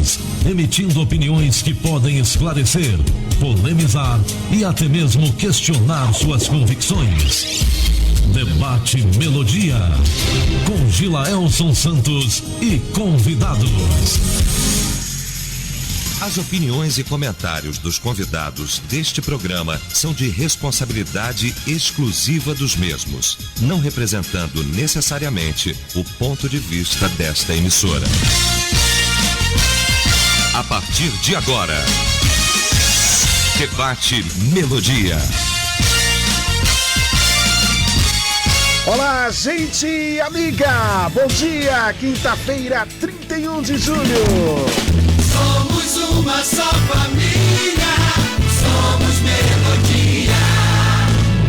voz, emitindo opiniões que podem esclarecer, polemizar e até mesmo questionar suas convicções. Debate Melodia, com Gilaelson Santos e convidados. As opiniões e comentários dos convidados deste programa são de responsabilidade exclusiva dos mesmos, não representando necessariamente o ponto de vista desta emissora. A partir de agora, Debate Melodia. Olá, gente amiga! Bom dia! Quinta-feira, 31 de julho. Somos uma só família, somos Melodia.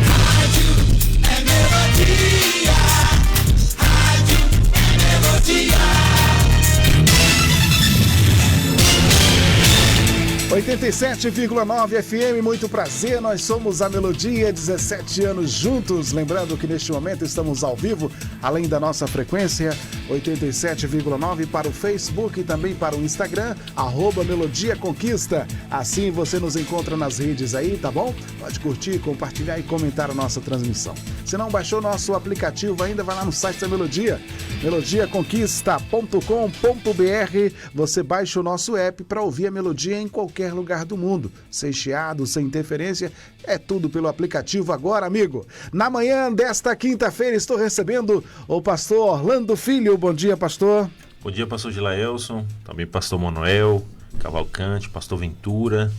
Rádio é Melodia, rádio é Melodia. 87,9 FM, muito prazer, nós somos a Melodia, 17 anos juntos. Lembrando que neste momento estamos ao vivo, além da nossa frequência, 87,9 para o Facebook e também para o Instagram, @Melodia Conquista. Assim você nos encontra nas redes aí, tá bom? Pode curtir, compartilhar e comentar a nossa transmissão. Se não baixou nosso aplicativo ainda, vai lá no site da Melodia, melodiaconquista.com.br. Você baixa o nosso app para ouvir a Melodia em qualquer lugar do mundo, sem chiado, sem interferência, é tudo pelo aplicativo agora, amigo. Na manhã desta quinta-feira estou recebendo o pastor Orlando Filho. Bom dia, pastor. Bom dia, pastor Gilaelson, também pastor Manuel Cavalcante, pastor Ventura,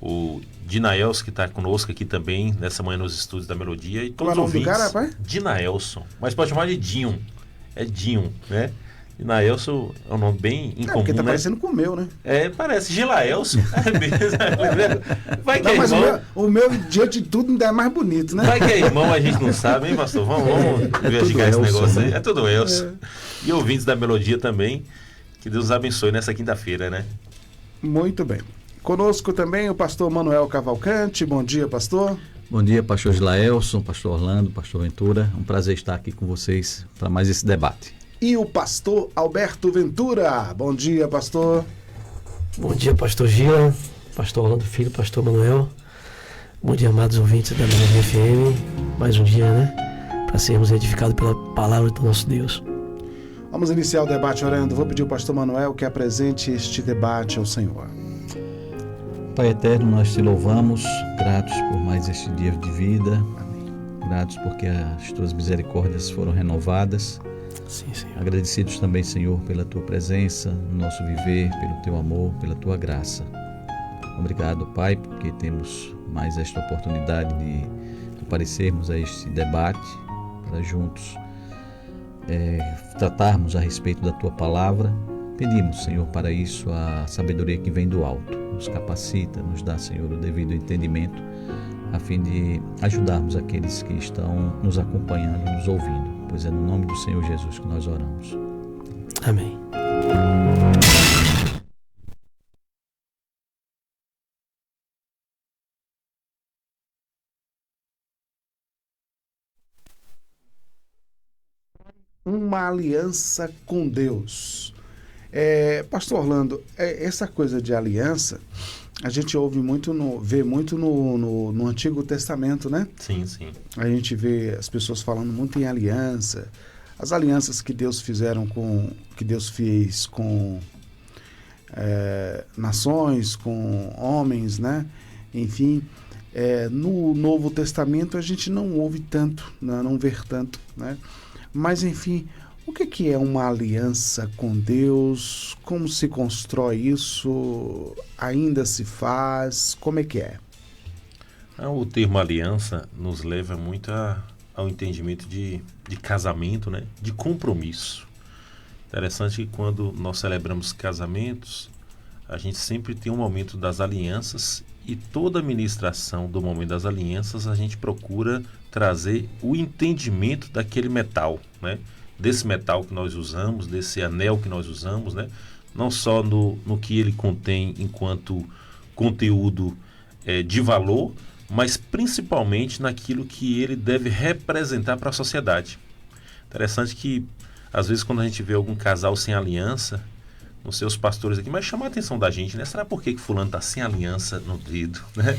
o Dinaelson, que está conosco aqui também nessa manhã nos estúdios da Melodia, e todos os ouvintes. Qual é o nome do cara, rapaz? Dinaelson, mas pode chamar de Dinho, é Dinho, né? Dinaelson é um nome bem incomum, porque tá né? parecendo com o meu, né? É, parece Gilaelson. Vai que não, é mas irmão. o meu, diante de tudo, ainda é mais bonito, né? Vai que é irmão, a gente não sabe, hein, pastor? Vamos investigar esse negócio aí. É tudo Elson. E ouvintes da Melodia também, que Deus abençoe nessa quinta-feira, né? Muito bem. Conosco também o pastor Manuel Cavalcante. Bom dia, pastor. Bom dia, pastor Gilaelson, pastor Orlando, pastor Ventura. Um prazer estar aqui com vocês para mais esse debate. E o pastor Alberto Ventura. Bom dia, pastor. Bom dia, pastor Gila, pastor Orlando Filho, pastor Manuel. Bom dia, amados ouvintes da Melodia FM. Mais um dia, né? Para sermos edificados pela palavra do nosso Deus. Vamos iniciar o debate orando. Vou pedir ao pastor Manuel que apresente este debate ao Senhor. Pai eterno, nós te louvamos, gratos por mais este dia de vida. Amém. Gratos porque as tuas misericórdias foram renovadas. Sim, Senhor. Agradecidos também, Senhor, pela tua presença no nosso viver, pelo teu amor, pela tua graça. Obrigado, Pai, porque temos mais esta oportunidade de comparecermos a este debate para juntos tratarmos a respeito da tua palavra. Pedimos, Senhor, para isso a sabedoria que vem do alto. Nos capacita, nos dá, Senhor, o devido entendimento, a fim de ajudarmos aqueles que estão nos acompanhando, nos ouvindo. Pois é no nome do Senhor Jesus que nós oramos. Amém. Uma aliança com Deus. Pastor Orlando, essa coisa de aliança, a gente vê muito no Antigo Testamento, né? Sim, sim. A gente vê as pessoas falando muito em aliança, as alianças que Deus fez com nações, com homens, né? Enfim, no Novo Testamento a gente não ouve tanto, né? Não vê tanto, né? Mas enfim, o que é uma aliança com Deus? Como se constrói isso? Ainda se faz? Como é que é? O termo aliança nos leva muito ao entendimento de casamento, né? De compromisso. Interessante que quando nós celebramos casamentos, a gente sempre tem um momento das alianças, e toda a ministração do momento das alianças a gente procura trazer o entendimento daquele metal, né? Desse metal que nós usamos, desse anel que nós usamos, né? Não só no que ele contém enquanto conteúdo de valor, mas principalmente naquilo que ele deve representar para a sociedade. Interessante que, às vezes, quando a gente vê algum casal sem aliança, nos seus pastores aqui, mas chamar a atenção da gente, né? Será por que fulano está sem aliança no dedo, né?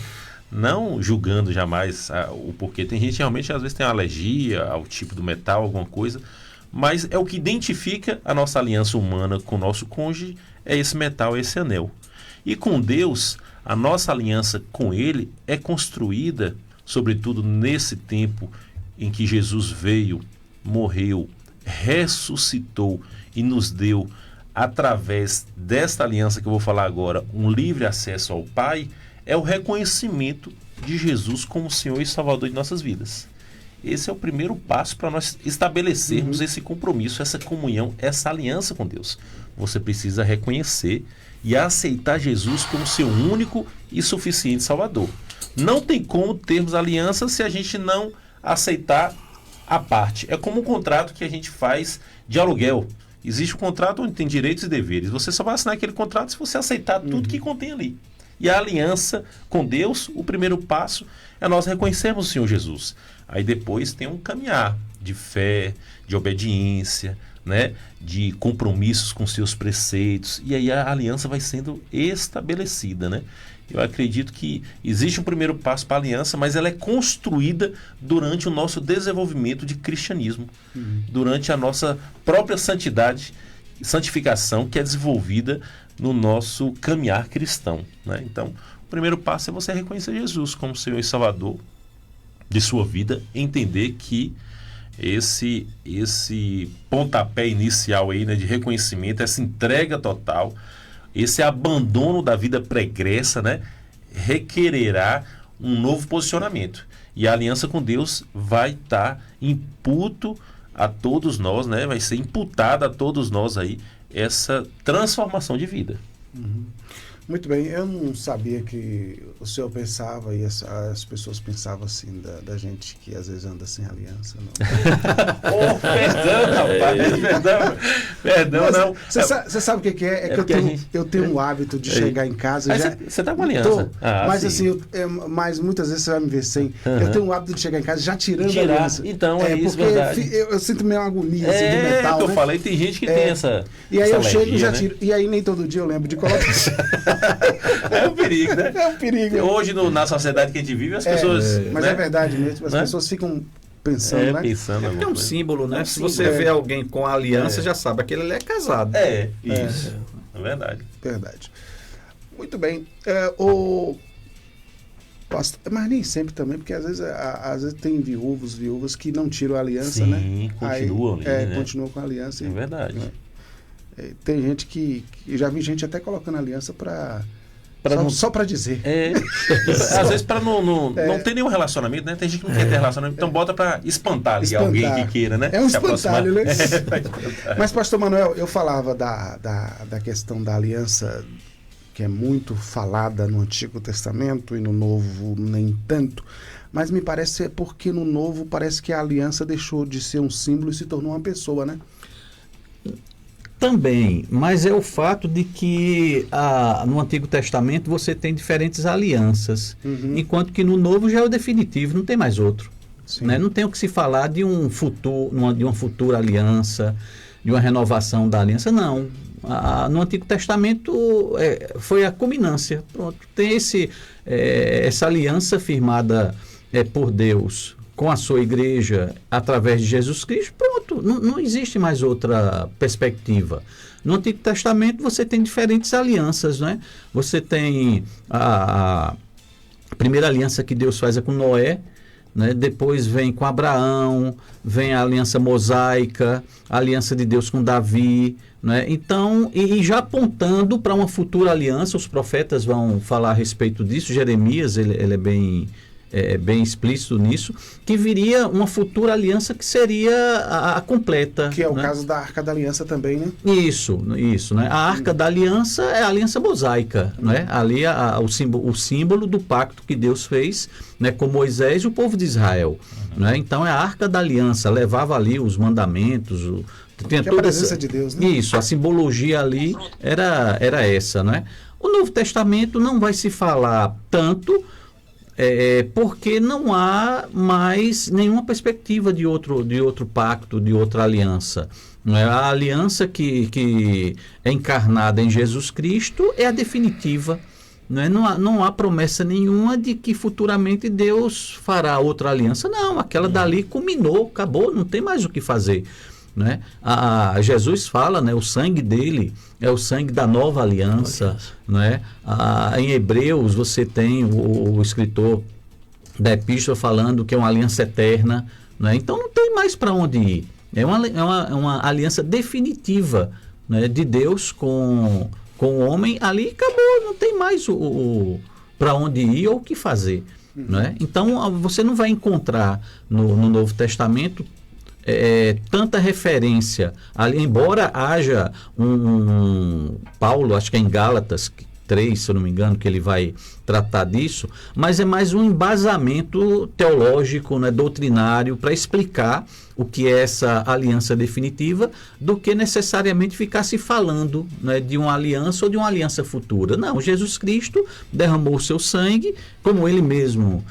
Não julgando jamais o porquê. Tem gente realmente, às vezes, tem uma alergia ao tipo do metal, alguma coisa, mas é o que identifica a nossa aliança humana com o nosso cônjuge, é esse metal, esse anel. E com Deus, a nossa aliança com Ele é construída, sobretudo nesse tempo em que Jesus veio, morreu, ressuscitou e nos deu, através desta aliança que eu vou falar agora, um livre acesso ao Pai, é o reconhecimento de Jesus como Senhor e Salvador de nossas vidas. Esse é o primeiro passo para nós estabelecermos esse compromisso, essa comunhão, essa aliança com Deus. Você precisa reconhecer e aceitar Jesus como seu único e suficiente Salvador. Não tem como termos aliança se a gente não aceitar a parte. É como um contrato que a gente faz de aluguel. Existe um contrato onde tem direitos e deveres. Você só vai assinar aquele contrato se você aceitar tudo que contém ali. E a aliança com Deus, o primeiro passo é nós reconhecermos o Senhor Jesus. Aí depois tem um caminhar de fé, de obediência, né? De compromissos com seus preceitos. E aí a aliança vai sendo estabelecida, né? Eu acredito que existe um primeiro passo para a aliança, mas ela é construída durante o nosso desenvolvimento de cristianismo, durante a nossa própria santificação que é desenvolvida no nosso caminhar cristão, né? Então, o primeiro passo é você reconhecer Jesus como Senhor e Salvador de sua vida, entender que esse pontapé inicial aí, né, de reconhecimento, essa entrega total, esse abandono da vida pregressa, né, requererá um novo posicionamento. E a aliança com Deus vai estar imputo a todos nós, né, vai ser imputada a todos nós aí essa transformação de vida. Muito bem, eu não sabia que o senhor pensava e as pessoas pensavam assim da gente que às vezes anda sem aliança. Não. Perdão, não. Você sabe o que é? É que eu tenho um hábito de chegar em casa... Você está com aliança. Mas sim. assim, mas muitas vezes você vai me ver sem. Eu tenho um hábito de chegar em casa já tirando a aliança. Então, é isso, porque verdade. eu sinto meio uma agonia assim, do metal, que eu né? falei, tem gente que tem essa E aí essa eu chego e já alergia, né? tiro. E aí nem todo dia eu lembro de colocar. É um perigo, né? É um perigo. Hoje, na sociedade que a gente vive, as pessoas... Mas né? é verdade mesmo, as Né? pessoas ficam pensando, né? Pensando É um símbolo, né? É um Se símbolo, você vê alguém com aliança, já sabe, aquele ali é casado. Isso. É verdade. Verdade. Muito bem. Mas nem sempre também, porque às vezes tem viúvas que não tiram a aliança, né? Sim, continuam ali, né? Continuam com a aliança. É verdade. Né? Tem gente que... Já vi gente até colocando aliança só para dizer. Às vezes para não ter nenhum relacionamento, né? Tem gente que não quer ter relacionamento, então bota para espantar ali alguém que queira, né? É um espantalho, né? Mas, Mas, pastor Manuel, eu falava da questão da aliança, que é muito falada no Antigo Testamento e no Novo nem tanto, mas me parece porque no Novo parece que a aliança deixou de ser um símbolo e se tornou uma pessoa, né? Também, mas é o fato de que no Antigo Testamento você tem diferentes alianças, enquanto que no Novo já é o definitivo, não tem mais outro. Né? Não tem o que se falar de uma futura aliança, de uma renovação da aliança, não. No Antigo Testamento foi a culminância. Pronto, tem essa aliança firmada por Deus com a sua igreja através de Jesus Cristo, pronto, não existe mais outra perspectiva. No Antigo Testamento você tem diferentes alianças, né? Você tem a primeira aliança que Deus faz com Noé, né? Depois vem com Abraão, vem a aliança mosaica, a aliança de Deus com Davi, né? Então, e já apontando para uma futura aliança, os profetas vão falar a respeito disso. Jeremias, ele é bem explícito nisso, que viria uma futura aliança que seria a completa. Que é o né? caso da Arca da Aliança também, né? Isso, né? A Arca da Aliança é a aliança mosaica, né? Ali o símbolo do pacto que Deus fez, né, com Moisés e o povo de Israel. Né? Então é a Arca da Aliança, levava ali os mandamentos, tinha toda a presença de Deus, né? Isso, a simbologia ali era essa, né? O Novo Testamento não vai se falar tanto, porque não há mais nenhuma perspectiva de outro pacto, de outra aliança. Não é? A aliança que é encarnada em Jesus Cristo é a definitiva. Não há promessa nenhuma de que futuramente Deus fará outra aliança. Não, aquela dali culminou, acabou, não tem mais o que fazer. Né? Jesus fala, né, o sangue dele é o sangue da nova aliança. Né? Em Hebreus você tem o escritor da epístola falando que é uma aliança eterna. Né? Então não tem mais para onde ir. É uma aliança definitiva, né, de Deus com o homem. Ali acabou, não tem mais para onde ir ou o que fazer. Né? Então você não vai encontrar no Novo Testamento tanta referência ali, embora haja Paulo, acho que é em Gálatas 3, se eu não me engano, que ele vai tratar disso, mas é mais um embasamento teológico, né, doutrinário, para explicar o que é essa aliança definitiva, do que necessariamente ficar se falando, né, de uma aliança ou de uma aliança futura. Não, Jesus Cristo derramou o seu sangue, como ele mesmo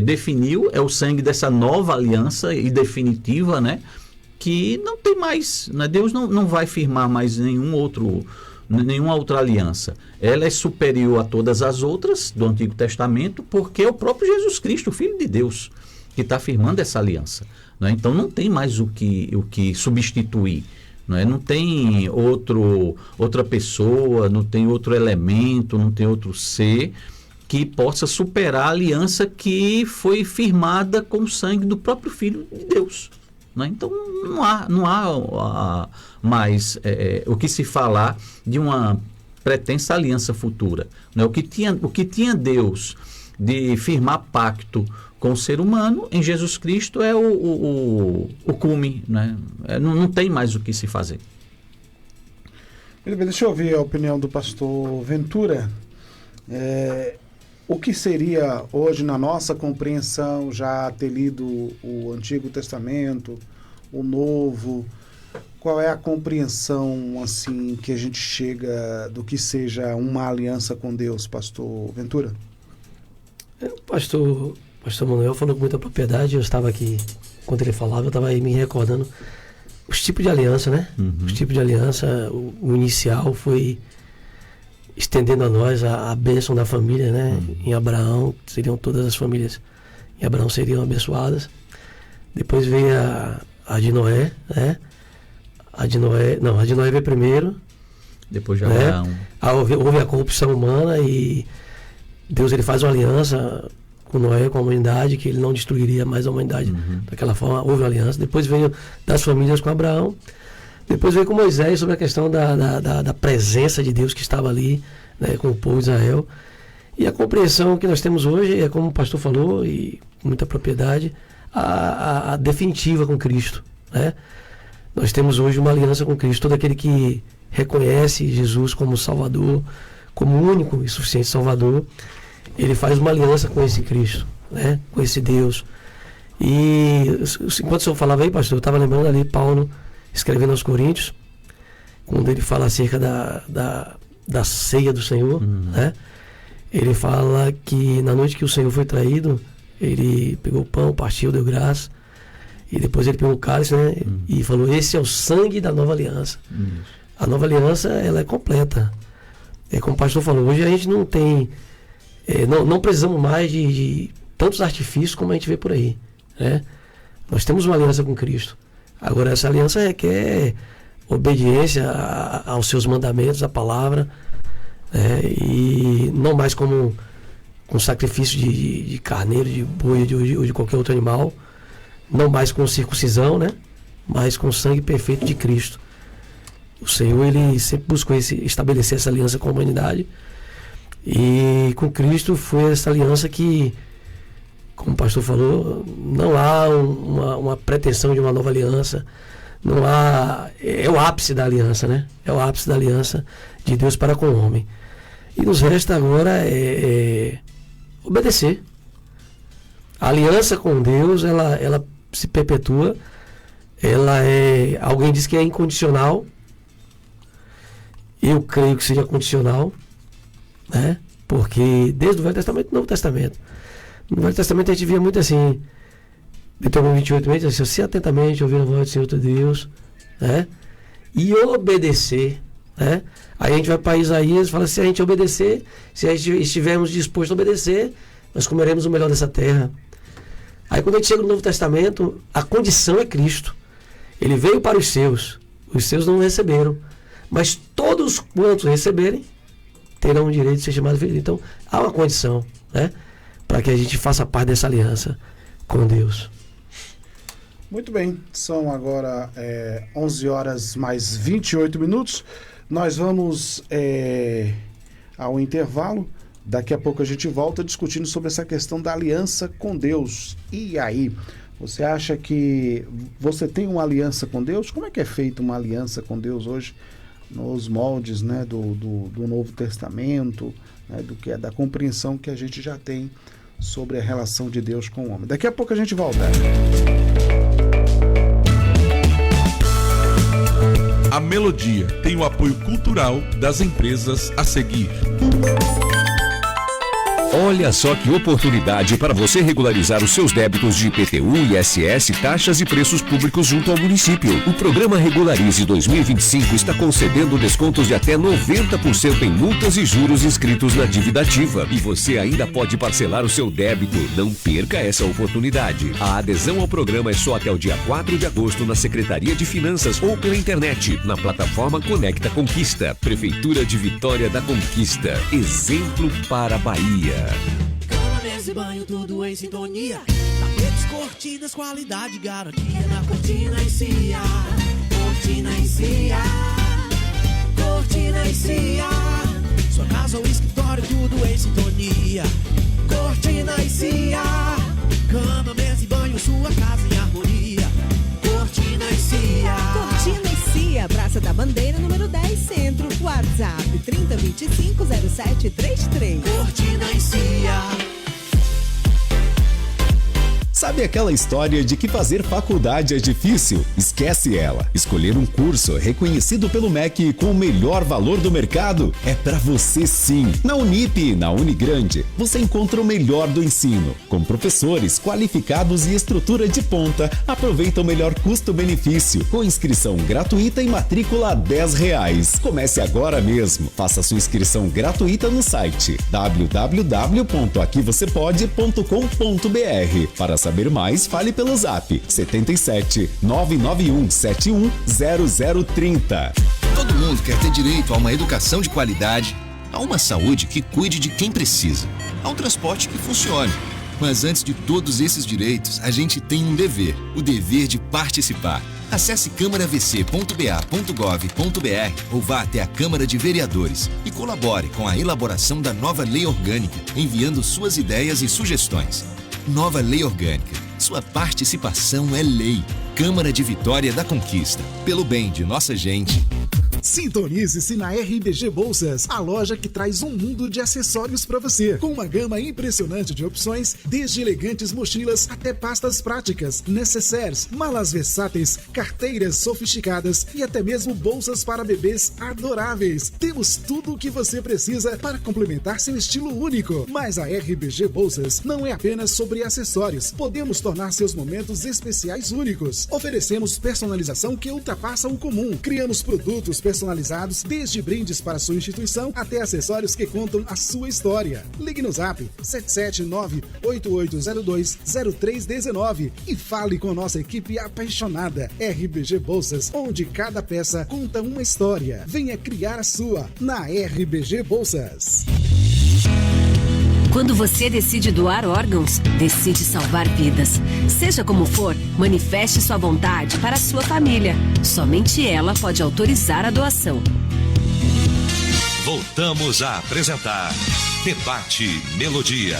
definiu, é o sangue dessa nova aliança e definitiva, né, que não tem mais, né, Deus não vai firmar mais nenhuma outra aliança. Ela é superior a todas as outras do Antigo Testamento, porque é o próprio Jesus Cristo, o Filho de Deus, que está firmando essa aliança. Né? Então não tem mais o que substituir. Não tem outra pessoa, não tem outro elemento, não tem outro ser que possa superar a aliança que foi firmada com o sangue do próprio Filho de Deus. Né? Então não há mais o que se falar de uma pretensa aliança futura. Né? O que tinha Deus de firmar pacto com o ser humano, em Jesus Cristo é o cume. Né? Não tem mais o que se fazer. Deixa eu ouvir a opinião do pastor Ventura. O que seria hoje, na nossa compreensão, já ter lido o Antigo Testamento, o Novo, qual é a compreensão assim que a gente chega do que seja uma aliança com Deus, pastor Ventura? O pastor Manuel falou com muita propriedade. Eu estava aqui, quando ele falava, eu estava aí me recordando os tipos de aliança, né? Os tipos de aliança, o inicial foi estendendo a nós a bênção da família, né? Em Abraão, seriam todas as famílias em Abraão seriam abençoadas. Depois veio a de Noé, né? A de Noé veio primeiro. Depois de Abraão. Houve a corrupção humana e Deus ele faz uma aliança com Noé, com a humanidade, que ele não destruiria mais a humanidade daquela forma. Houve uma aliança. Depois veio das famílias com Abraão. Depois veio com Moisés sobre a questão da presença de Deus que estava ali, né, com o povo de Israel. E a compreensão que nós temos hoje é, como o pastor falou, e com muita propriedade, a definitiva com Cristo. Né? Nós temos hoje uma aliança com Cristo. Todo aquele que reconhece Jesus como Salvador, como único e suficiente Salvador, ele faz uma aliança com esse Cristo, né? Com esse Deus. E enquanto o senhor falava aí, pastor, eu estava lembrando ali Paulo escrevendo aos Coríntios, quando ele fala acerca da ceia do Senhor, né? Ele fala que na noite que o Senhor foi traído, ele pegou o pão, partiu, deu graça, e depois ele pegou o cálice, né? E falou: esse é o sangue da nova aliança. A nova aliança, ela é completa. Como o pastor falou, hoje a gente não tem, não precisamos mais de tantos artifícios como a gente vê por aí, né? Nós temos uma aliança com Cristo. Agora, essa aliança requer obediência aos seus mandamentos, à palavra, e não mais como com sacrifício de carneiro, de boi ou de qualquer outro animal, não mais com circuncisão, né? Mas com o sangue perfeito de Cristo. O Senhor, ele sempre buscou estabelecer essa aliança com a humanidade, e com Cristo foi essa aliança que, como o pastor falou, não há uma pretensão de uma nova aliança, não há, é o ápice da aliança, né? É o ápice da aliança de Deus para com o homem. E nos resta agora obedecer. A aliança com Deus, ela se perpetua, alguém diz que é incondicional, eu creio que seja condicional, né? Porque desde o Velho Testamento e o Novo Testamento. No Velho Testamento a gente via muito assim, Deuteronômio 28, se você atentamente ouvir a voz do Senhor teu Deus, né? e obedecer, né? Aí a gente vai para Isaías e fala, se a gente obedecer, se a gente estivermos dispostos a obedecer, nós comeremos o melhor dessa terra. Aí quando a gente chega no Novo Testamento, a condição é Cristo. Ele veio para os seus não receberam, mas todos quantos receberem, terão o direito de ser chamados filhos. Então, há uma condição, né, para que a gente faça parte dessa aliança com Deus. Muito bem, são agora 11 horas mais 28 minutos. Nós vamos ao intervalo. Daqui a pouco a gente volta discutindo sobre essa questão da aliança com Deus. E aí, você acha que você tem uma aliança com Deus? Como é que é feita uma aliança com Deus hoje, nos moldes, né, do Novo Testamento, né, do que é da compreensão que a gente já tem sobre a relação de Deus com o homem? Daqui a pouco a gente volta. A Melodia tem o apoio cultural das empresas a seguir. Olha só que oportunidade para você regularizar os seus débitos de IPTU, ISS, taxas e preços públicos junto ao município. O programa Regularize 2025 está concedendo descontos de até 90% em multas e juros inscritos na dívida ativa. E você ainda pode parcelar o seu débito. Não perca essa oportunidade. A adesão ao programa é só até o dia 4 de agosto na Secretaria de Finanças ou pela internet, na plataforma Conecta Conquista. Prefeitura de Vitória da Conquista. Exemplo para a Bahia. Cama, mesa e banho, tudo em sintonia. Tapetes, cortinas, qualidade, garantia na Cortina e Cia. Cortina e Cia. Cortina e Cia. Sua casa ou escritório, tudo em sintonia. Cortina e Cia. Cama, mesa e banho, sua casa em harmonia. Cortina e Cia. Cortina e Cia, Praça da Bandeira, número 10, Centro. WhatsApp 3025-0733. Cortina e Cia. Sabe aquela história de que fazer faculdade é difícil? Esquece ela. Escolher um curso reconhecido pelo MEC com o melhor valor do mercado é pra você sim. Na Unip e na Unigrande, você encontra o melhor do ensino. Com professores qualificados e estrutura de ponta, aproveita o melhor custo-benefício, com inscrição gratuita e matrícula a R$10. Comece agora mesmo. Faça sua inscrição gratuita no site www.aquivocepode.com.br. Para saber mais, fale pelo zap 77 991 71 0030. Todo mundo quer ter direito a uma educação de qualidade, a uma saúde que cuide de quem precisa, a um transporte que funcione. Mas antes de todos esses direitos, a gente tem um dever, o dever de participar. Acesse câmaravc.ba.gov.br ou vá até a Câmara de Vereadores e colabore com a elaboração da nova lei orgânica, enviando suas ideias e sugestões. Nova Lei Orgânica. Sua participação é lei. Câmara de Vitória da Conquista. Pelo bem de nossa gente. Sintonize-se na RBG Bolsas, a loja que traz um mundo de acessórios para você, com uma gama impressionante de opções, desde elegantes mochilas até pastas práticas, necessaires, malas versáteis, carteiras sofisticadas e até mesmo bolsas para bebês adoráveis. Temos tudo o que você precisa para complementar seu estilo único. Mas a RBG Bolsas não é apenas sobre acessórios. Podemos tornar seus momentos especiais únicos. Oferecemos personalização que ultrapassa o comum. Criamos produtos personalizados, desde brindes para sua instituição até acessórios que contam a sua história. Ligue no zap 779-8802-0319 e fale com nossa equipe apaixonada. RBG Bolsas, onde cada peça conta uma história. Venha criar a sua na RBG Bolsas. Quando você decide doar órgãos, decide salvar vidas. Seja como for, manifeste sua vontade para a sua família. Somente ela pode autorizar a doação. Voltamos a apresentar Debate Melodia.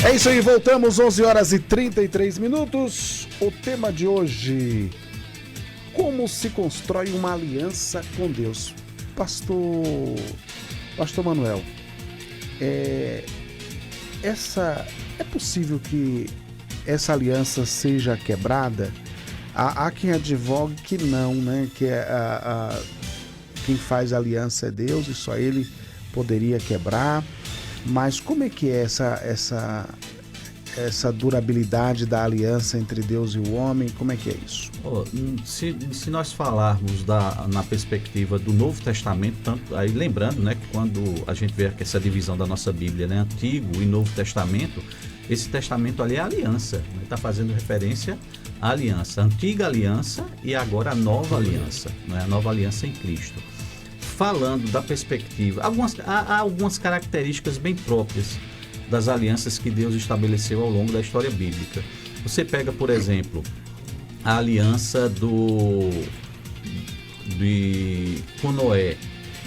É isso aí, voltamos 11 horas e 33 minutos. O tema de hoje: como se constrói uma aliança com Deus? Pastor Manuel, é possível que essa aliança seja quebrada? Há quem advogue que não, né? Que quem faz aliança é Deus e só Ele poderia quebrar. Mas como é que é essa durabilidade da aliança entre Deus e o homem? Como é que é isso? Se nós falarmos na perspectiva do Novo Testamento, tanto, aí lembrando, né, que quando a gente vê essa divisão da nossa Bíblia, né, Antigo e Novo Testamento, esse testamento ali é a aliança, está fazendo referência à aliança, a antiga aliança e agora a nova aliança, né, a nova aliança em Cristo. Falando da perspectiva, há algumas características bem próprias das alianças que Deus estabeleceu ao longo da história bíblica. Você pega, por exemplo, a aliança com Noé.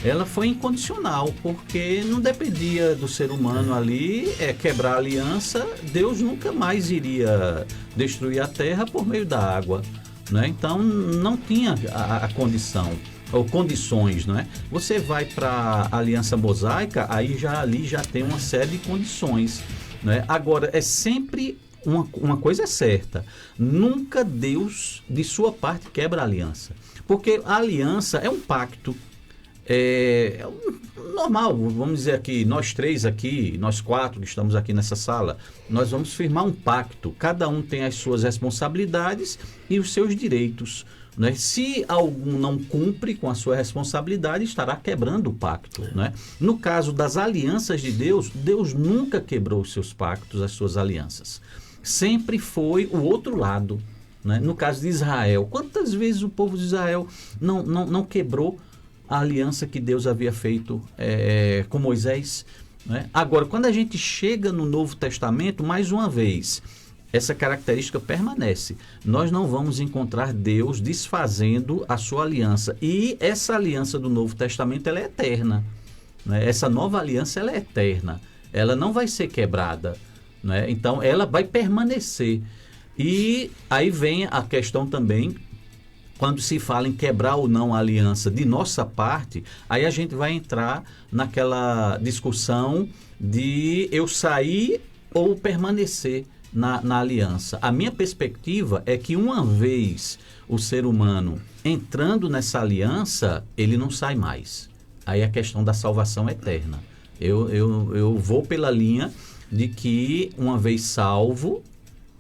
Ela foi incondicional, porque não dependia do ser humano ali quebrar a aliança. Deus nunca mais iria destruir a terra por meio da água, né? Então não tinha a condição ou condições, não é? Você vai para a aliança mosaica, ali já tem uma série de condições, né? Agora, é sempre uma coisa é certa: nunca Deus, de sua parte, quebra a aliança, porque a aliança é um pacto. É normal, vamos dizer aqui, nós três aqui, nós quatro que estamos aqui nessa sala, nós vamos firmar um pacto. Cada um tem as suas responsabilidades e os seus direitos, né? Se algum não cumpre com a sua responsabilidade, estará quebrando o pacto, né? No caso das alianças de Deus, Deus nunca quebrou os seus pactos, as suas alianças. Sempre foi o outro lado, né? No caso de Israel, quantas vezes o povo de Israel não quebrou a aliança que Deus havia feito com Moisés, né? Agora, quando a gente chega no Novo Testamento, mais uma vez, essa característica permanece. Nós não vamos encontrar Deus desfazendo a sua aliança. E essa aliança do Novo Testamento, ela é eterna, né? Essa nova aliança, ela é eterna. Ela não vai ser quebrada, né? Então, ela vai permanecer. E aí vem a questão também, quando se fala em quebrar ou não a aliança de nossa parte, aí a gente vai entrar naquela discussão de eu sair ou permanecer na aliança. A minha perspectiva é que uma vez o ser humano entrando nessa aliança, ele não sai mais. Aí a questão da salvação eterna. Eu vou pela linha de que uma vez salvo,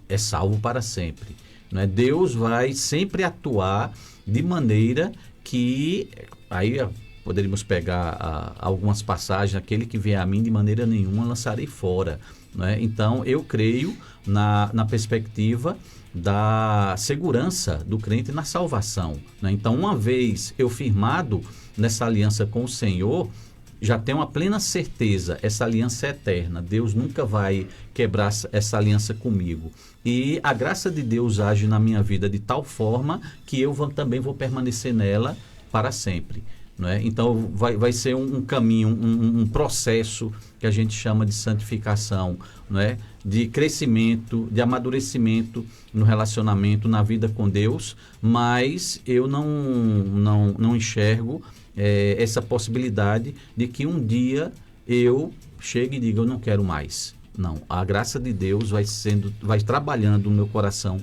é salvo para sempre, né? Deus vai sempre atuar de maneira que, aí poderíamos pegar algumas passagens: aquele que vier a mim de maneira nenhuma lançarei fora, né? Então eu creio na perspectiva da segurança do crente na salvação, né? Então, uma vez eu firmado nessa aliança com o Senhor, já tenho uma plena certeza, essa aliança é eterna. Deus nunca vai quebrar essa aliança comigo. E a graça de Deus age na minha vida de tal forma que eu também vou permanecer nela para sempre, não é? Então vai ser um caminho, um processo que a gente chama de santificação, não é? De crescimento, de amadurecimento no relacionamento, na vida com Deus, mas eu não enxergo essa possibilidade de que um dia eu chegue e diga: eu não quero mais. Não, a graça de Deus vai trabalhando no meu coração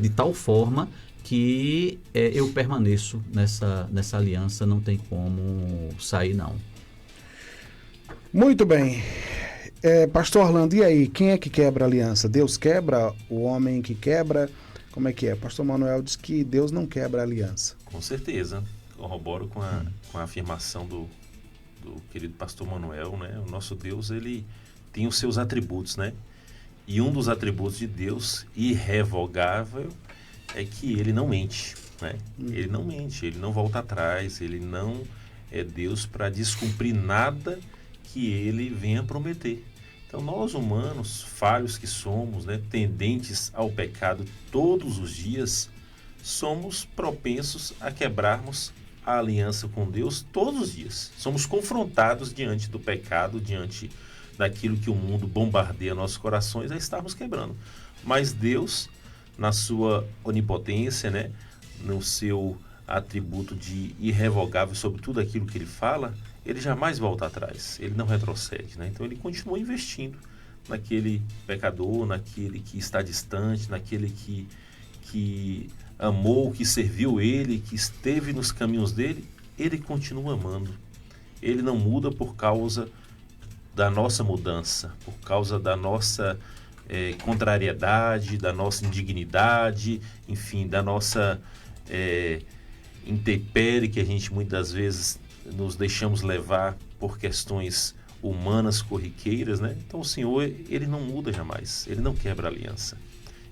de tal forma que eu permaneço nessa aliança, não tem como sair, não. Muito bem. Pastor Orlando, e aí, quem é que quebra a aliança? Deus quebra? O homem que quebra? Como é que é? Pastor Manuel diz que Deus não quebra a aliança. Com certeza. Corroboro com a afirmação do querido pastor Manuel, né? O nosso Deus, ele tem os seus atributos, né? E um dos atributos de Deus, irrevogável, é que ele não mente, né? Ele não mente, ele não volta atrás, ele não é Deus para descumprir nada que ele venha prometer. Então, nós humanos, falhos que somos, né, tendentes ao pecado todos os dias, somos propensos a quebrarmos a aliança com Deus todos os dias. Somos confrontados diante do pecado, diante daquilo que o mundo bombardeia nossos corações, é estarmos quebrando. Mas Deus, na sua onipotência, né, no seu atributo de irrevogável sobre tudo aquilo que ele fala, ele jamais volta atrás, ele não retrocede, né? Então ele continua investindo naquele pecador, naquele que está distante, naquele que amou, que serviu ele, que esteve nos caminhos dele, ele continua amando. Ele não muda por causa da nossa mudança, por causa da nossa contrariedade, da nossa indignidade, enfim, da nossa intempérie, que a gente muitas vezes nos deixamos levar por questões humanas corriqueiras, né? Então o Senhor, ele não muda jamais, ele não quebra a aliança.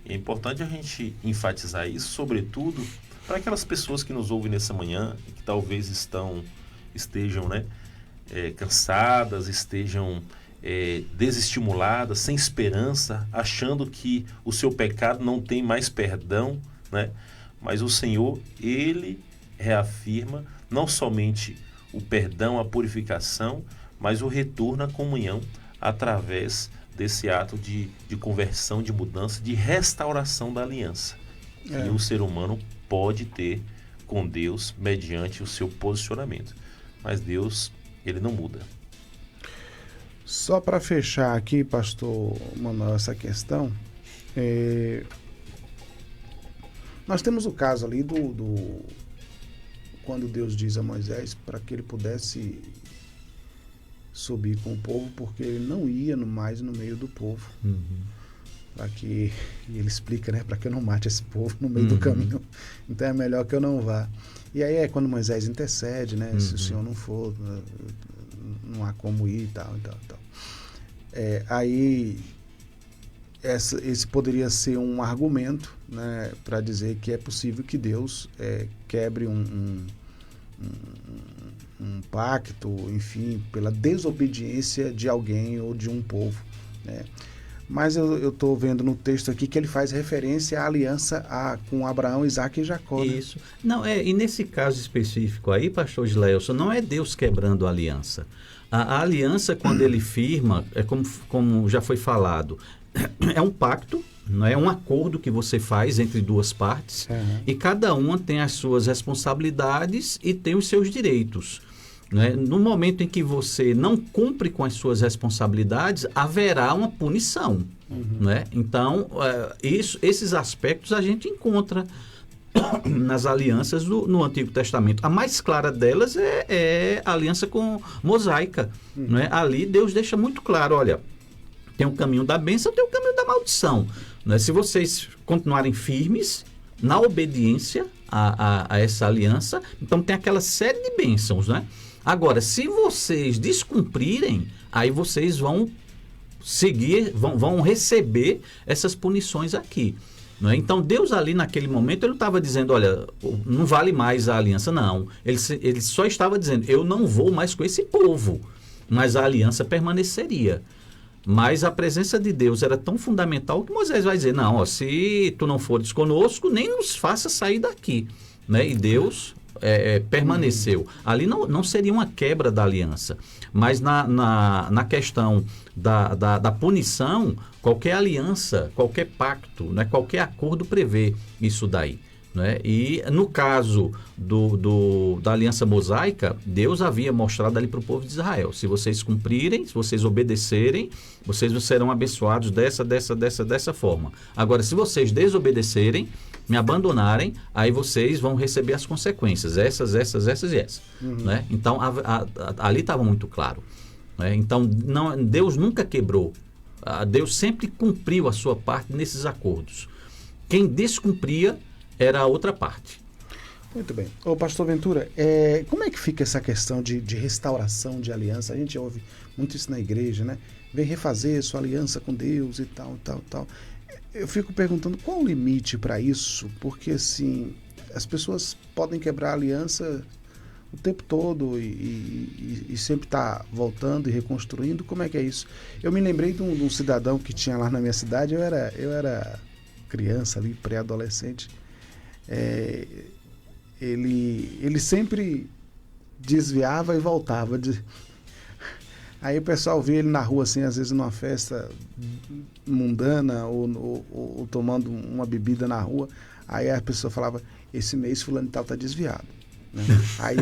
E é importante a gente enfatizar isso, sobretudo para aquelas pessoas que nos ouvem nessa manhã, que talvez estejam, né, cansadas, estejam desestimuladas, sem esperança, achando que o seu pecado não tem mais perdão, né? Mas o Senhor, ele reafirma não somente o perdão, a purificação, mas o retorno à comunhão através desse ato de conversão, de mudança, de restauração da aliança. E o ser humano pode ter com Deus mediante o seu posicionamento. Mas Deus, ele não muda. Só para fechar aqui, pastor Manuel, essa questão, nós temos o caso ali quando Deus diz a Moisés para que ele pudesse subir com o povo, porque ele não ia mais no meio do povo. Para que, e ele explica, né, para que eu não mate esse povo no meio do caminho. Então é melhor que eu não vá. E aí é quando Moisés intercede, né, se o Senhor não for, não há como ir e tal. Aí esse poderia ser um argumento, né, para dizer que é possível que Deus quebre um pacto, enfim, pela desobediência de alguém ou de um povo, né? Mas eu estou vendo no texto aqui que ele faz referência à aliança com Abraão, Isaac e Jacó. Né? Isso. Não, e nesse caso específico aí, pastor Gileilson, não é Deus quebrando a aliança. A aliança, quando ele firma, é como já foi falado, é um pacto, não é um acordo que você faz entre duas partes, e cada uma tem as suas responsabilidades e tem os seus direitos. Né? No momento em que você não cumpre com as suas responsabilidades, haverá uma punição. Né? Então, esses aspectos a gente encontra nas alianças no Antigo Testamento. A mais clara delas é a aliança mosaica. Né? Ali Deus deixa muito claro, olha, tem o caminho da bênção, tem o caminho da maldição. Né? Se vocês continuarem firmes na obediência a essa aliança, então tem aquela série de bênçãos, né? Agora, se vocês descumprirem, aí vocês vão vão receber essas punições aqui. Não é? Então, Deus ali naquele momento, ele não estava dizendo, olha, não vale mais a aliança, não. Ele só estava dizendo, eu não vou mais com esse povo, mas a aliança permaneceria. Mas a presença de Deus era tão fundamental que Moisés vai dizer, não, se tu não fores conosco, nem nos faça sair daqui. Né? E Deus permaneceu. Ali não seria uma quebra da aliança, mas na questão da punição, qualquer aliança, qualquer pacto, né, qualquer acordo prevê isso daí. Né? E no caso da aliança mosaica, Deus havia mostrado ali para o povo de Israel, se vocês cumprirem, se vocês obedecerem, vocês serão abençoados dessa forma. Agora, se vocês desobedecerem, me abandonarem, aí vocês vão receber as consequências, essas e essas. Né? Então, ali estava muito claro. Né? Então, Deus nunca quebrou. Deus sempre cumpriu a sua parte nesses acordos. Quem descumpria era a outra parte. Muito bem. Ô, pastor Ventura, como é que fica essa questão de restauração de aliança? A gente ouve muito isso na igreja, né? Vem refazer sua aliança com Deus e tal. Eu fico perguntando qual o limite para isso, porque assim, as pessoas podem quebrar a aliança o tempo todo e sempre tá voltando e reconstruindo. Como é que é isso? Eu me lembrei de um cidadão que tinha lá na minha cidade, eu era criança ali, pré-adolescente. Ele sempre desviava e voltava. Aí o pessoal vê ele na rua, assim, às vezes numa festa mundana ou tomando uma bebida na rua. Aí a pessoa falava, esse mês fulano e tal tá desviado. Né? Aí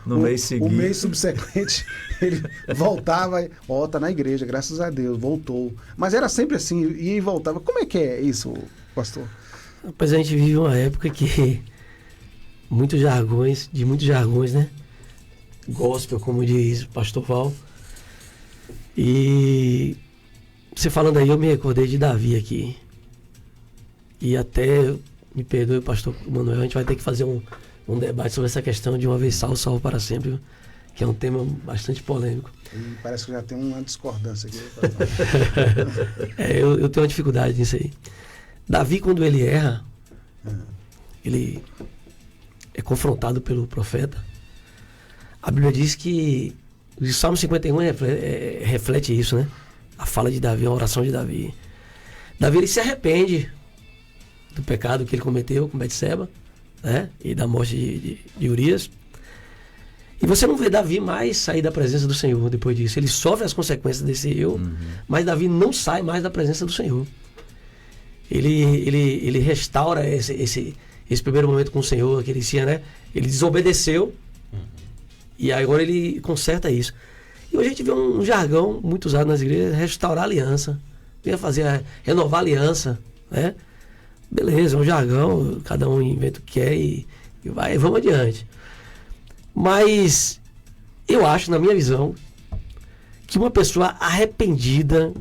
no mês seguinte, o mês subsequente ele voltava, tá na igreja, graças a Deus, voltou. Mas era sempre assim, ia e voltava. Como é que é isso, pastor? Pois a gente vive uma época que muitos jargões, né? Gospel, como diz o pastor Val. E você falando aí, eu me recordei de Davi aqui. E até, me perdoe, pastor Manuel, a gente vai ter que fazer um debate sobre essa questão de uma vez salvo, salvo para sempre, que é um tema bastante polêmico. Parece que já tem uma discordância aqui. Eu tenho uma dificuldade nisso aí. Davi, quando ele erra, ele é confrontado pelo profeta. A Bíblia diz que o Salmo 51 reflete isso, né? A fala de Davi, a oração de Davi. Davi, ele se arrepende do pecado que ele cometeu com Betseba, né? E da morte de Urias. E você não vê Davi mais sair da presença do Senhor depois disso. Ele sofre as consequências desse erro, mas Davi não sai mais da presença do Senhor. Ele restaura esse primeiro momento com o Senhor, que ele tinha, né? Ele desobedeceu, e agora ele conserta isso. E hoje a gente vê um jargão muito usado nas igrejas, restaurar a aliança. Renovar a aliança, né? Beleza, é um jargão, cada um inventa o que quer e vamos adiante. Mas eu acho, na minha visão, que uma pessoa arrependida,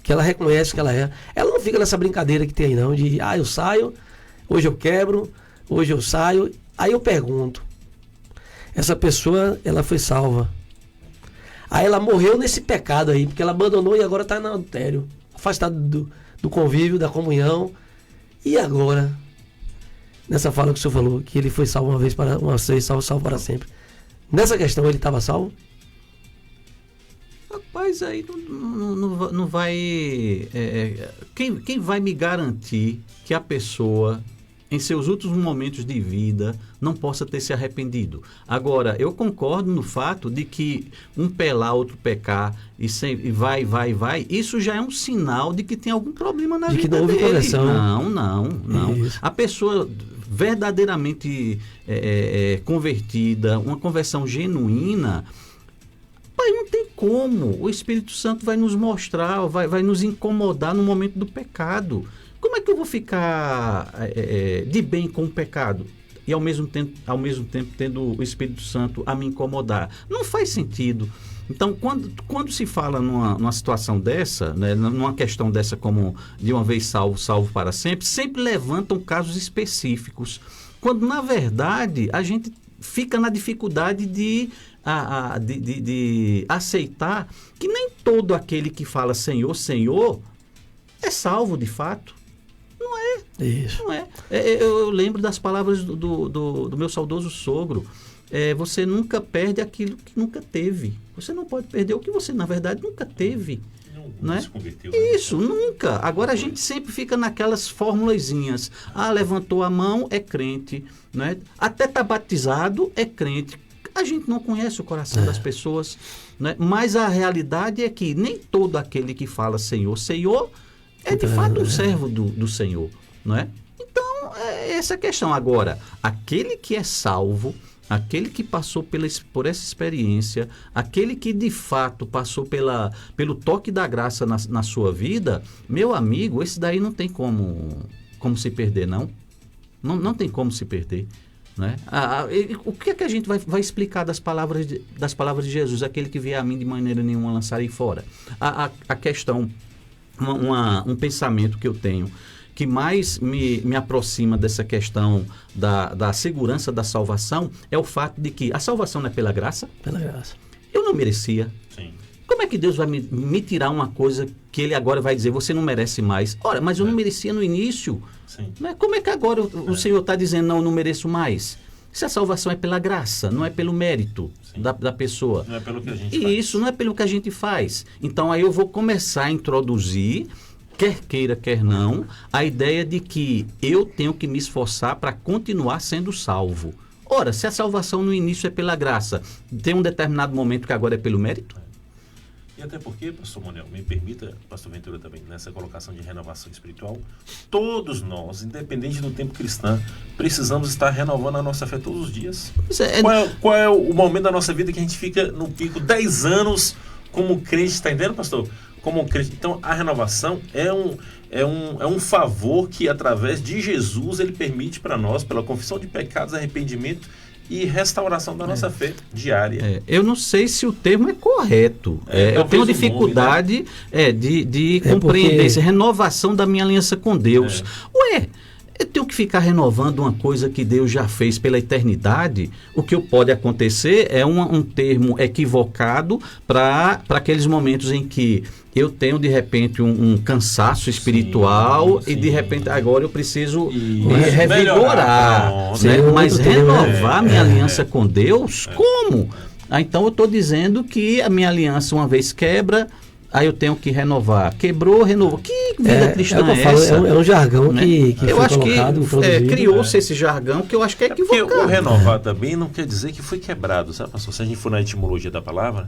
que ela reconhece que ela é, ela não fica nessa brincadeira que tem aí não, de eu saio, hoje eu quebro, hoje eu saio. Aí eu pergunto, essa pessoa, ela foi salva. Aí ela morreu nesse pecado aí, porque ela abandonou e agora está no adultério, afastada do convívio, da comunhão. E agora, nessa fala que o senhor falou, que ele foi salvo uma vez salvo para sempre. Nessa questão ele estava salvo? Rapaz, aí não vai... Quem vai me garantir que a pessoa, em seus últimos momentos de vida, não possa ter se arrependido? Agora, eu concordo no fato de que um pelar, outro pecar, e vai, isso já é um sinal de que tem algum problema na vida que não houve dele. conversão. Não. Isso. A pessoa verdadeiramente convertida, uma conversão genuína, pai, não tem como. O Espírito Santo vai nos mostrar, vai nos incomodar no momento do pecado. Como é que eu vou ficar de bem com o pecado e ao mesmo tempo tendo o Espírito Santo a me incomodar? Não faz sentido. Então, quando se fala numa situação dessa, né, numa questão dessa como de uma vez salvo, salvo para sempre, sempre levantam casos específicos. Quando, na verdade, a gente fica na dificuldade de aceitar que nem todo aquele que fala Senhor, Senhor, é salvo de fato. Não é. Isso. Não é. Eu lembro das palavras do meu saudoso sogro. Você nunca perde aquilo que nunca teve. Você não pode perder o que você, na verdade, nunca teve. Não é? Isso, nunca. Agora a gente sempre fica naquelas formulazinhas. Levantou a mão, é crente. Né? Até está batizado, é crente. A gente não conhece o coração das pessoas. Né? Mas a realidade é que nem todo aquele que fala Senhor, Senhor, é de fato um servo do Senhor. Não é? Então, essa é a questão. Agora, aquele que é salvo, aquele que passou por essa experiência, aquele que de fato passou pelo toque da graça na sua vida, meu amigo, esse daí não tem como se perder, não. Não tem como se perder. Né? O que é que a gente vai explicar das palavras de Jesus? Aquele que vier a mim de maneira nenhuma lançarei fora. A questão, um pensamento que eu tenho, que mais me aproxima dessa questão da segurança da salvação, é o fato de que a salvação não é pela graça? Pela graça. Eu não merecia. Sim. Como é que Deus vai me tirar uma coisa que Ele agora vai dizer, você não merece mais? Ora, mas eu não merecia no início. Sim. Né? Como é que agora o Senhor está dizendo, não mereço mais? Se a salvação é pela graça, não é pelo mérito da pessoa. Não é pelo que a gente faz. Isso, não é pelo que a gente faz. Então aí eu vou começar a introduzir, quer queira, quer não, a ideia de que eu tenho que me esforçar para continuar sendo salvo. Ora, se a salvação no início é pela graça, tem um determinado momento que agora é pelo mérito? E até porque, pastor Manuel, me permita, pastor Ventura também, nessa colocação de renovação espiritual, todos nós, independente do tempo cristão, precisamos estar renovando a nossa fé todos os dias. Qual é o momento da nossa vida que a gente fica no pico 10 anos como crente, está entendendo, pastor? Como crente. Então, a renovação é um favor que, através de Jesus, ele permite para nós, pela confissão de pecados, arrependimento e restauração da nossa fé diária. Eu não sei se o termo é correto. Eu tenho dificuldade de compreender essa renovação da minha aliança com Deus. Eu tenho que ficar renovando uma coisa que Deus já fez pela eternidade. O que pode acontecer é um termo equivocado para aqueles momentos em que eu tenho, de repente, um cansaço espiritual e, de repente, agora eu preciso revigorar. Mas renovar minha aliança com Deus, como? Então, eu estou dizendo que a minha aliança, uma vez quebra, aí eu tenho que renovar. Quebrou, renovou. Que vida cristã é essa? É um jargão que eu acho que criou-se esse jargão que eu acho que é equivocado. Porque o renovar também não quer dizer que foi quebrado, sabe, pastor? Se a gente for na etimologia da palavra,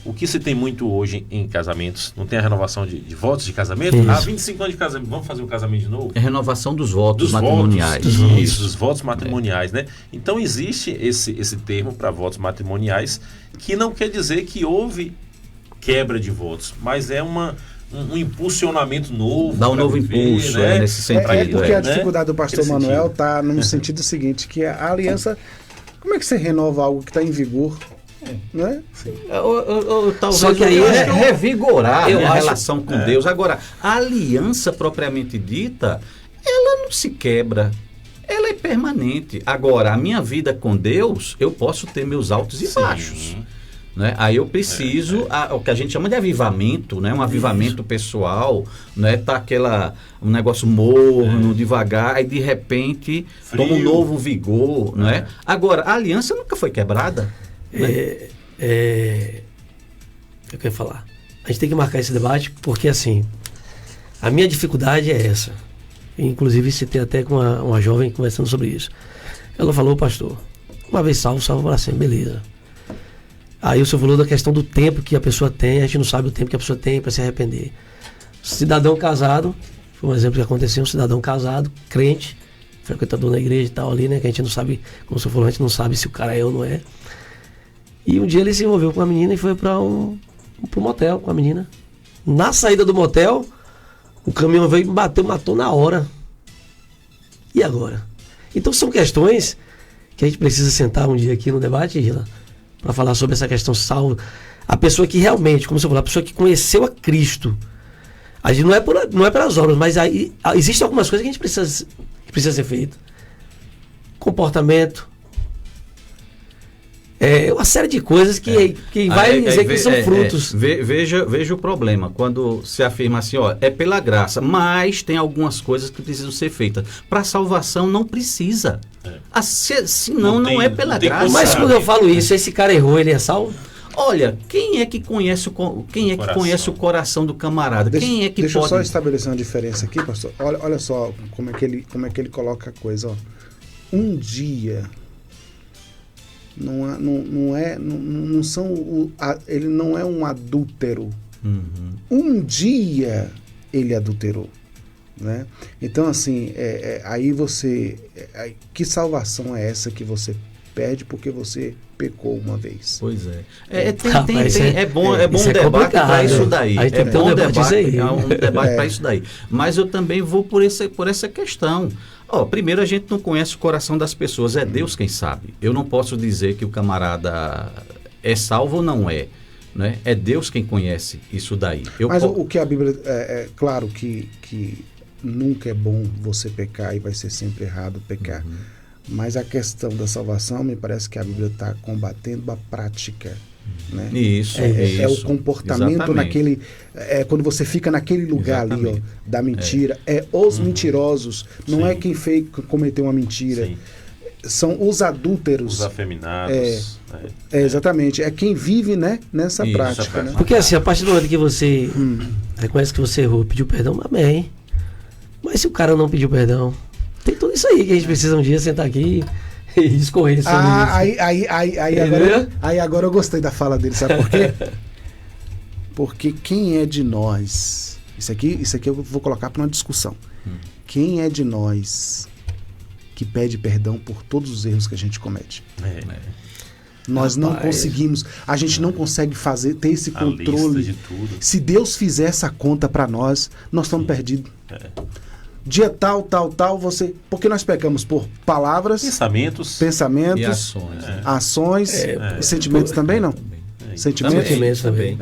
o que se tem muito hoje em casamentos, não tem a renovação de votos de casamento? Isso. 25 anos de casamento, vamos fazer um casamento de novo? É renovação dos votos matrimoniais. Isso, dos votos matrimoniais, né? Então existe esse termo para votos matrimoniais, que não quer dizer que houve quebra de votos, mas é um impulsionamento novo. Dá um novo impulso, né? Nesse sentido. Porque a dificuldade do pastor Manuel está no sentido seguinte, que a aliança, como é que você renova algo que está em vigor? Né? Talvez só que aí revigorar a relação com Deus. Agora, a aliança propriamente dita, ela não se quebra. Ela é permanente. Agora, a minha vida com Deus, eu posso ter meus altos e baixos. Né? Aí eu preciso, o que a gente chama de avivamento, né? Um avivamento pessoal, né? Tá um negócio morno, devagar, e de repente toma um novo vigor. Né? Agora, a aliança nunca foi quebrada. Né? Eu quero falar. A gente tem que marcar esse debate, porque assim, a minha dificuldade é essa. Inclusive, citei até com uma jovem conversando sobre isso. Ela falou, pastor, uma vez salvo para sempre, beleza. Aí o senhor falou da questão do tempo que a pessoa tem, a gente não sabe o tempo que a pessoa tem para se arrepender. Cidadão casado, foi um exemplo que aconteceu, um cidadão casado, crente, frequentador na igreja e tal ali, né, que a gente não sabe, como o senhor falou, a gente não sabe se o cara é ou não é. E um dia ele se envolveu com a menina e foi para um motel com a menina. Na saída do motel, o caminhão veio e matou na hora. E agora? Então são questões que a gente precisa sentar um dia aqui no debate, Gila, para falar sobre essa questão salvo. A pessoa que realmente, como você falou, a pessoa que conheceu a Cristo. A gente não é pelas obras, mas aí existem algumas coisas que a gente precisa ser feito. Comportamento. Uma série de coisas que vai dizer que são frutos. Veja o problema, quando se afirma assim, é pela graça, mas tem algumas coisas que precisam ser feitas. Para salvação não precisa. Senão não é pela graça. Mas quando eu falo isso, esse cara errou, ele é salvo? Olha, quem é que conhece o coração do camarada? Deixa eu só estabelecer uma diferença aqui, pastor. Olha só como é que ele coloca a coisa. Um dia... ele não é um adúltero. Um dia ele adulterou, né? Então assim, aí você, que salvação é essa que você perde porque você pecou uma vez? Pois é bom um debate para isso daí. É bom um debate para isso daí. Mas eu também vou por essa questão. Primeiro, a gente não conhece o coração das pessoas, é Deus quem sabe. Eu não posso dizer que o camarada é salvo ou não é, né? É Deus quem conhece isso daí. Mas o que a Bíblia... É claro que nunca é bom você pecar e vai ser sempre errado pecar. Mas a questão da salvação, me parece que a Bíblia está combatendo a prática. Né? Isso. É o comportamento naquele... quando você fica naquele lugar ali, da mentira. Os mentirosos. Não é quem cometeu uma mentira. Sim. São os adúlteros. Os afeminados. Exatamente. É quem vive, né, nessa prática. Né? Porque assim, a partir do momento que você reconhece que você errou, pediu perdão, amém. Mas se o cara não pediu perdão, tem tudo isso aí que a gente precisa um dia sentar aqui e discorrer sobre isso. Aí agora eu gostei da fala dele, sabe por quê? Porque quem é de nós... Isso aqui eu vou colocar para uma discussão. Quem é de nós que pede perdão por todos os erros que a gente comete? Nós não conseguimos, a gente não consegue ter esse controle. De tudo. Se Deus fizer essa conta para nós estamos perdidos. Dia tal, você... Porque nós pecamos por palavras, pensamentos e ações. Ações, sentimentos também, não? Sentimentos também.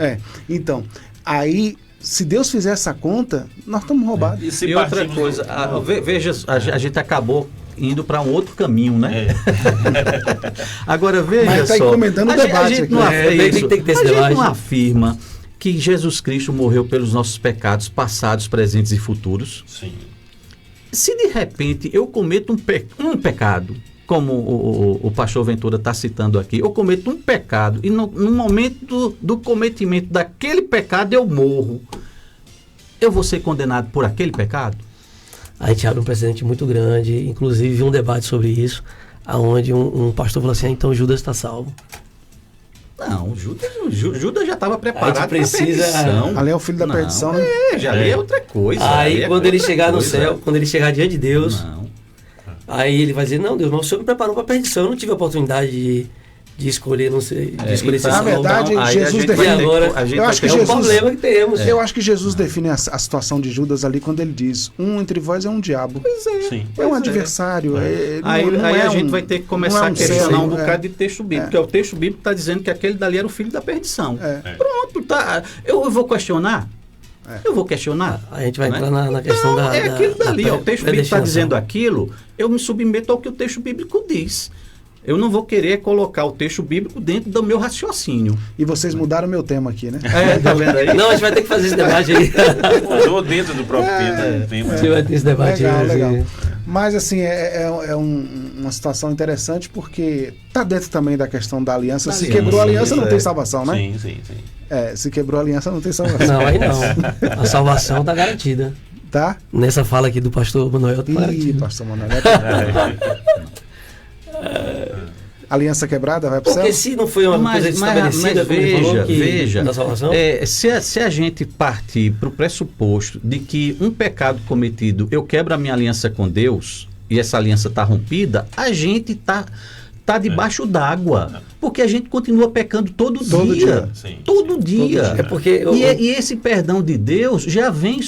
Então, aí, se Deus fizer essa conta, nós estamos roubados. E outra coisa, veja, a gente acabou indo para um outro caminho, né? Agora, veja Mas tá só. comentando o debate a gente aqui. não afirma, tem que ter esse a gente debate. não afirma que Jesus Cristo morreu pelos nossos pecados passados, presentes e futuros. Sim. Se de repente eu cometo um pecado, como o pastor Ventura está citando aqui, eu cometo um pecado e no momento do cometimento daquele pecado eu morro, eu vou ser condenado por aquele pecado? A gente abre um precedente muito grande, inclusive um debate sobre isso, onde um pastor falou assim, então Judas está salvo. Não, Judas já estava preparado para a precisa... perdição. Ali é o filho da perdição, né? Já é outra coisa. Aí quando ele chegar no céu, quando ele chegar diante de Deus, aí ele vai dizer, não, Deus, mas o Senhor me preparou para a perdição, eu não tive a oportunidade de escolher, não sei, de escolher ser salvo. Na verdade, Jesus define. Eu acho que Jesus, é um problema que temos. Eu acho que Jesus define a situação de Judas ali quando ele diz: um entre vós é um diabo. Pois é. Sim. É um adversário. Aí a gente vai ter que começar a questionar um bocado de texto bíblico, porque o texto bíblico está dizendo que aquele dali era o filho da perdição. Pronto, tá. Eu vou questionar. Eu vou questionar. A gente vai entrar na questão da... É aquilo dali, o texto bíblico está dizendo aquilo, eu me submeto ao que o texto bíblico diz. Eu não vou querer colocar o texto bíblico dentro do meu raciocínio. E vocês mudaram o meu tema aqui, né? Tá vendo aí? Não, a gente vai ter que fazer esse debate aí. Mudou dentro do próprio tema. A gente vai ter esse debate aí. Legal. Mas, assim, uma situação interessante porque está dentro também da questão da aliança. Se quebrou a aliança, não tem salvação, né? Sim. Se quebrou a aliança, não tem salvação. Não, aí não. A salvação está garantida. Tá? Nessa fala aqui do pastor Manuel, está garantida. Pastor Manuel. Aliança quebrada vai para o céu? Porque se não foi uma coisa estabelecida, veja, da salvação? Se a gente partir para o pressuposto de que um pecado cometido, eu quebro a minha aliança com Deus e essa aliança está rompida, a gente está debaixo d'água, porque a gente continua pecando todo dia. Todo dia. É porque e esse perdão de Deus já vem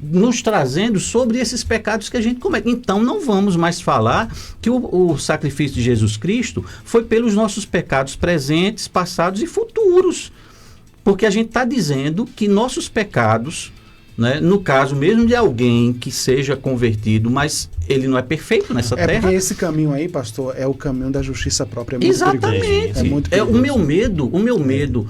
nos trazendo sobre esses pecados que a gente comete. Então não vamos mais falar que o sacrifício de Jesus Cristo foi pelos nossos pecados presentes, passados e futuros. Porque a gente está dizendo que nossos pecados, né, no caso mesmo de alguém que seja convertido, mas ele não é perfeito nessa terra. Porque esse caminho aí, pastor, é o caminho da justiça própria. Exatamente. É muito perigoso. O meu medo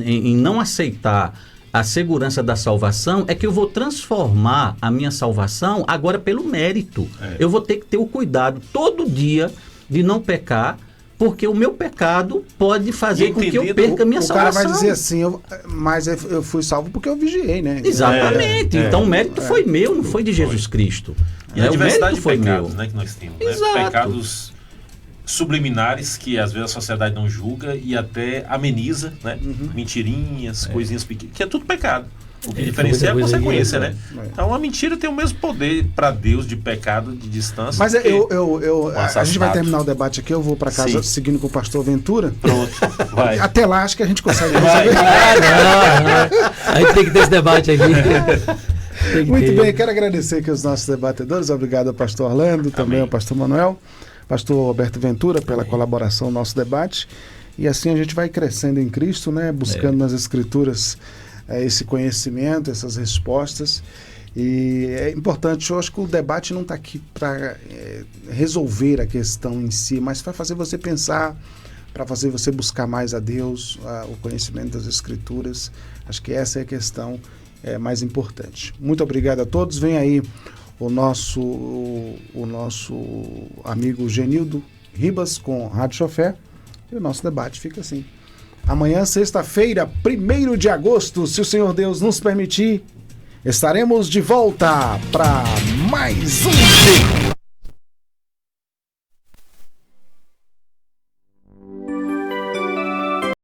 em não aceitar a segurança da salvação é que eu vou transformar a minha salvação agora pelo mérito. Eu vou ter que ter o cuidado todo dia de não pecar, porque o meu pecado pode fazer com que eu perca a minha salvação. O cara vai dizer assim, mas eu fui salvo porque eu vigiei, né? Exatamente. Então o mérito foi meu, não foi de Jesus Cristo. E a diversidade de pecados, né, que nós temos. Exato. Né? Pecados subliminares que às vezes a sociedade não julga e até ameniza, né? Mentirinhas, coisinhas pequenas, que é tudo pecado. O que diferencia é a consequência, né? Então a mentira tem o mesmo poder para Deus de pecado, de distância. Mas a gente vai terminar o debate aqui, eu vou para casa seguindo com o pastor Ventura. Pronto, vai. Até lá acho que a gente consegue resolver. A gente tem que ter esse debate aqui. Muito bem, quero agradecer aqui os nossos debatedores. Obrigado ao pastor Orlando, também ao pastor Manuel, pastor Roberto Ventura pela colaboração no nosso debate. E assim a gente vai crescendo em Cristo, né? Buscando nas Escrituras esse conhecimento, essas respostas. E é importante, eu acho que o debate não está aqui para resolver a questão em si, mas para fazer você pensar, para fazer você buscar mais a Deus, o conhecimento das Escrituras. Acho que essa é a questão mais importante. Muito obrigado a todos. Vem aí o nosso amigo Genildo Ribas com Rádio Chofé, e o nosso debate fica assim. Amanhã, sexta-feira, 1º de agosto, se o Senhor Deus nos permitir, estaremos de volta para mais um